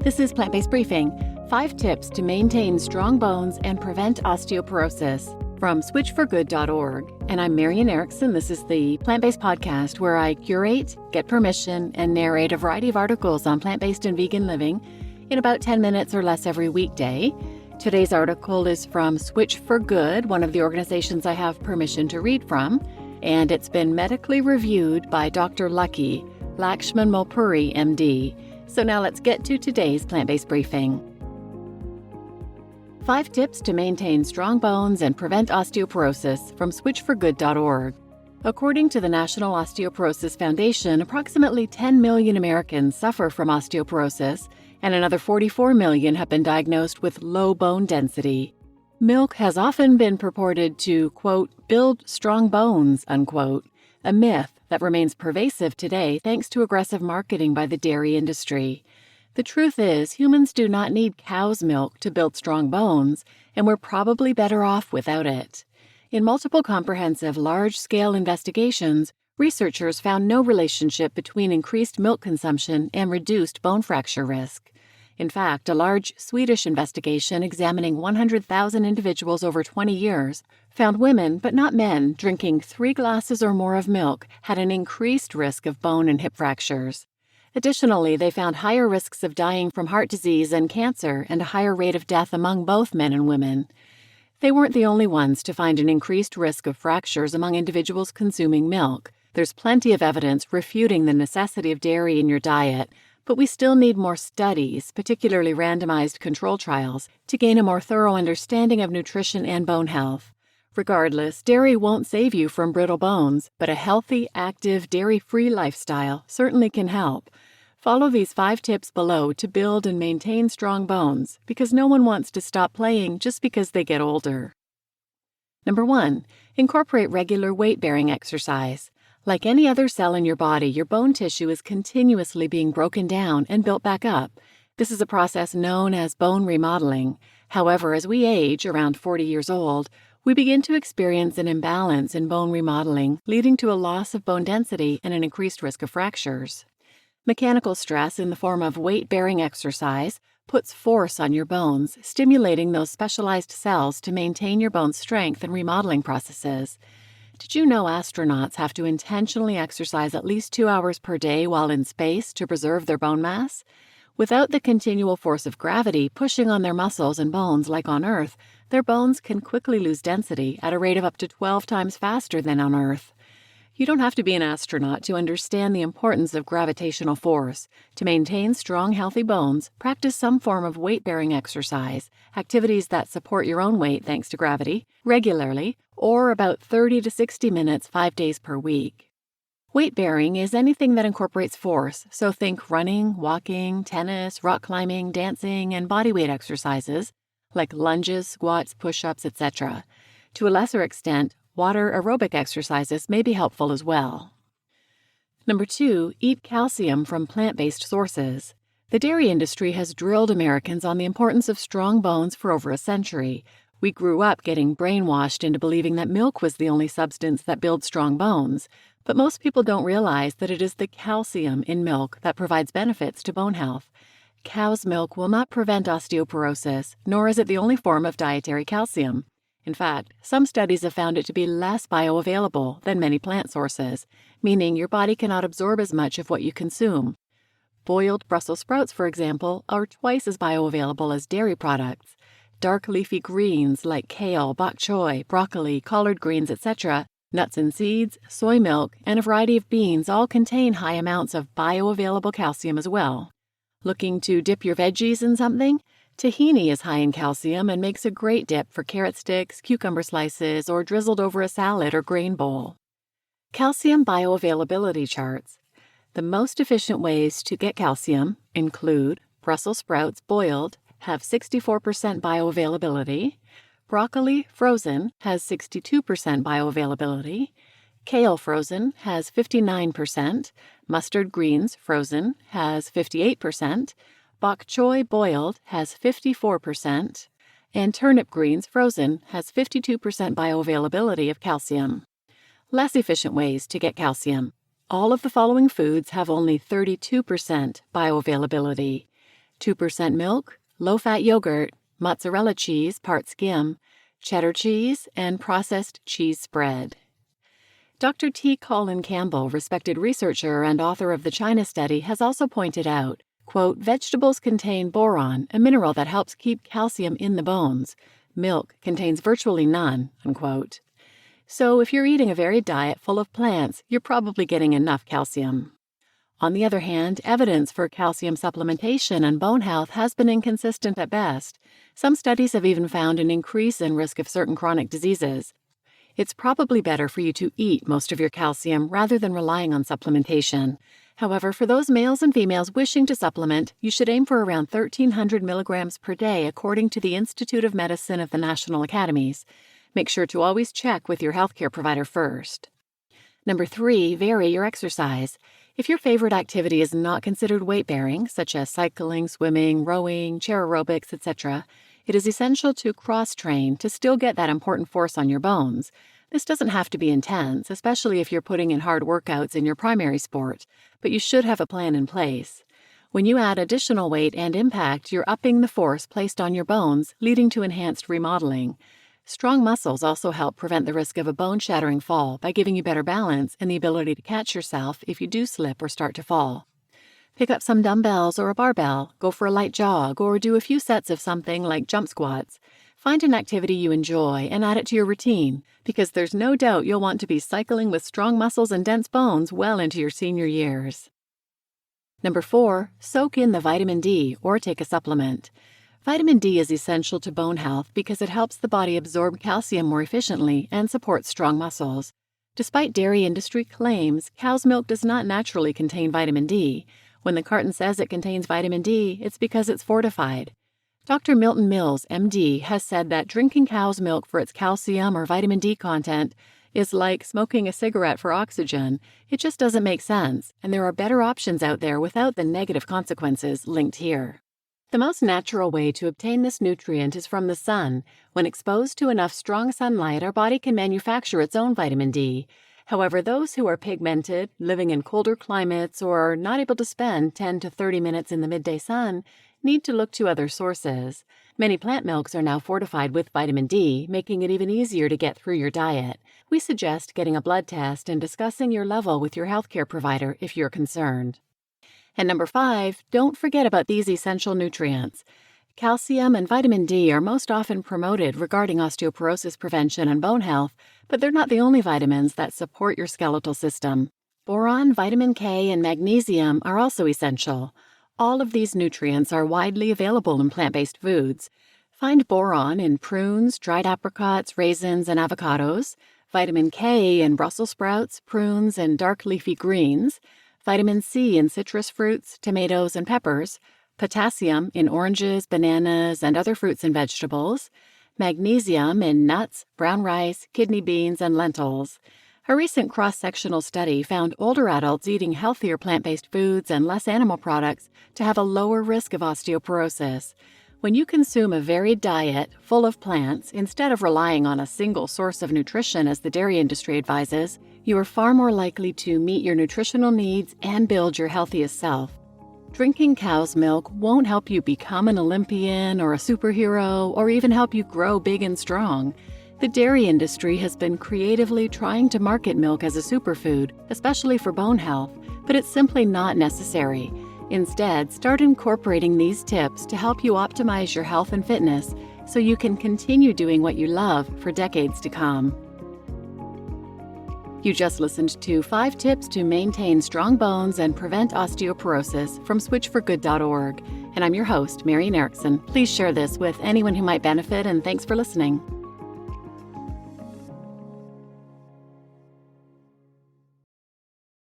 This is Plant-Based Briefing, 5 tips to maintain strong bones and prevent osteoporosis from switchforgood.org. And I'm Marian Erickson. This is the Plant-Based podcast where I curate, get permission, and narrate a variety of articles on plant-based and vegan living in about 10 minutes or less every weekday. Today's article is from Switch for Good, one of the organizations I have permission to read from, and it's been medically reviewed by Dr. Lucky, Lakshman Mulpuri, MD. So now let's get to today's plant-based briefing. 5 tips to maintain strong bones and prevent osteoporosis from switchforgood.org. According to the National Osteoporosis Foundation, approximately 10 million Americans suffer from osteoporosis, and another 44 million have been diagnosed with low bone density. Milk has often been purported to, quote, build strong bones, unquote, a myth that remains pervasive today thanks to aggressive marketing by the dairy industry. The truth is, humans do not need cow's milk to build strong bones, and we're probably better off without it. In multiple comprehensive, large-scale investigations, researchers found no relationship between increased milk consumption and reduced bone fracture risk. In fact, a large Swedish investigation examining 100,000 individuals over 20 years found women, but not men, drinking 3 glasses or more of milk had an increased risk of bone and hip fractures. Additionally, they found higher risks of dying from heart disease and cancer and a higher rate of death among both men and women. They weren't the only ones to find an increased risk of fractures among individuals consuming milk. There's plenty of evidence refuting the necessity of dairy in your diet, but we still need more studies, particularly randomized control trials, to gain a more thorough understanding of nutrition and bone health. Regardless, dairy won't save you from brittle bones, but a healthy, active, dairy-free lifestyle certainly can help. Follow these 5 tips below to build and maintain strong bones, because no one wants to stop playing just because they get older. Number 1, incorporate regular weight-bearing exercise. Like any other cell in your body, your bone tissue is continuously being broken down and built back up. This is a process known as bone remodeling. However, as we age, around 40 years old, we begin to experience an imbalance in bone remodeling, leading to a loss of bone density and an increased risk of fractures. Mechanical stress in the form of weight-bearing exercise puts force on your bones, stimulating those specialized cells to maintain your bone's strength and remodeling processes. Did you know astronauts have to intentionally exercise at least 2 hours per day while in space to preserve their bone mass? Without the continual force of gravity pushing on their muscles and bones like on Earth, their bones can quickly lose density at a rate of up to 12 times faster than on Earth. You don't have to be an astronaut to understand the importance of gravitational force. To maintain strong, healthy bones, practice some form of weight-bearing exercise, activities that support your own weight thanks to gravity, regularly, or about 30 to 60 minutes 5 days per week. Weight-bearing is anything that incorporates force, so think running, walking, tennis, rock climbing, dancing, and bodyweight exercises, like lunges, squats, push-ups, etc. To a lesser extent, water aerobic exercises may be helpful as well. Number 2, eat calcium from plant-based sources. The dairy industry has drilled Americans on the importance of strong bones for over a century. We grew up getting brainwashed into believing that milk was the only substance that builds strong bones, but most people don't realize that it is the calcium in milk that provides benefits to bone health. Cow's milk will not prevent osteoporosis, nor is it the only form of dietary calcium. In fact, some studies have found it to be less bioavailable than many plant sources, meaning your body cannot absorb as much of what you consume. Boiled Brussels sprouts, for example, are twice as bioavailable as dairy products. Dark leafy greens like kale, bok choy, broccoli, collard greens, etc., nuts and seeds, soy milk, and a variety of beans all contain high amounts of bioavailable calcium as well. Looking to dip your veggies in something? Tahini is high in calcium and makes a great dip for carrot sticks, cucumber slices, or drizzled over a salad or grain bowl. Calcium bioavailability charts. The most efficient ways to get calcium include Brussels sprouts boiled have 64% bioavailability, broccoli frozen has 62% bioavailability, kale frozen has 59%, mustard greens frozen has 58%, bok choy boiled has 54%, and turnip greens frozen has 52% bioavailability of calcium. Less efficient ways to get calcium. All of the following foods have only 32% bioavailability: 2% milk, low-fat yogurt, mozzarella cheese, part skim, cheddar cheese, and processed cheese spread. Dr. T. Colin Campbell, respected researcher and author of the China study, has also pointed out, quote, vegetables contain boron, a mineral that helps keep calcium in the bones. Milk contains virtually none, unquote. So if you're eating a varied diet full of plants, you're probably getting enough calcium. On the other hand, evidence for calcium supplementation and bone health has been inconsistent at best. Some studies have even found an increase in risk of certain chronic diseases. It's probably better for you to eat most of your calcium rather than relying on supplementation. However, for those males and females wishing to supplement, you should aim for around 1,300 milligrams per day according to the Institute of Medicine of the National Academies. Make sure to always check with your healthcare provider first. Number 3, vary your exercise. If your favorite activity is not considered weight-bearing, such as cycling, swimming, rowing, chair aerobics, etc., it is essential to cross-train to still get that important force on your bones. This doesn't have to be intense, especially if you're putting in hard workouts in your primary sport, but you should have a plan in place. When you add additional weight and impact, you're upping the force placed on your bones, leading to enhanced remodeling. Strong muscles also help prevent the risk of a bone-shattering fall by giving you better balance and the ability to catch yourself if you do slip or start to fall. Pick up some dumbbells or a barbell, go for a light jog, or do a few sets of something like jump squats. Find an activity you enjoy and add it to your routine, because there's no doubt you'll want to be cycling with strong muscles and dense bones well into your senior years. Number 4, soak in the vitamin D or take a supplement. Vitamin D is essential to bone health because it helps the body absorb calcium more efficiently and supports strong muscles. Despite dairy industry claims, cow's milk does not naturally contain vitamin D. When the carton says it contains vitamin D, it's because it's fortified. Dr. Milton Mills, MD, has said that drinking cow's milk for its calcium or vitamin D content is like smoking a cigarette for oxygen. It just doesn't make sense, and there are better options out there without the negative consequences linked here. The most natural way to obtain this nutrient is from the sun. When exposed to enough strong sunlight, our body can manufacture its own vitamin D. However, those who are pigmented, living in colder climates, or are not able to spend 10 to 30 minutes in the midday sun, need to look to other sources. Many plant milks are now fortified with vitamin D, making it even easier to get through your diet. We suggest getting a blood test and discussing your level with your healthcare provider if you're concerned. And number 5, don't forget about these essential nutrients. Calcium and vitamin D are most often promoted regarding osteoporosis prevention and bone health, but they're not the only vitamins that support your skeletal system. Boron, vitamin K, and magnesium are also essential. All of these nutrients are widely available in plant-based foods. Find boron in prunes, dried apricots, raisins, and avocados, vitamin K in Brussels sprouts, prunes, and dark leafy greens, vitamin C in citrus fruits, tomatoes, and peppers, potassium in oranges, bananas, and other fruits and vegetables, magnesium in nuts, brown rice, kidney beans, and lentils. A recent cross-sectional study found older adults eating healthier plant-based foods and less animal products to have a lower risk of osteoporosis. When you consume a varied diet full of plants instead of relying on a single source of nutrition as the dairy industry advises, you are far more likely to meet your nutritional needs and build your healthiest self. Drinking cow's milk won't help you become an Olympian or a superhero or even help you grow big and strong. The dairy industry has been creatively trying to market milk as a superfood, especially for bone health, but it's simply not necessary. Instead, start incorporating these tips to help you optimize your health and fitness so you can continue doing what you love for decades to come. You just listened to 5 tips to maintain strong bones and prevent osteoporosis from switchforgood.org. And I'm your host, Marian Erickson. Please share this with anyone who might benefit, and thanks for listening.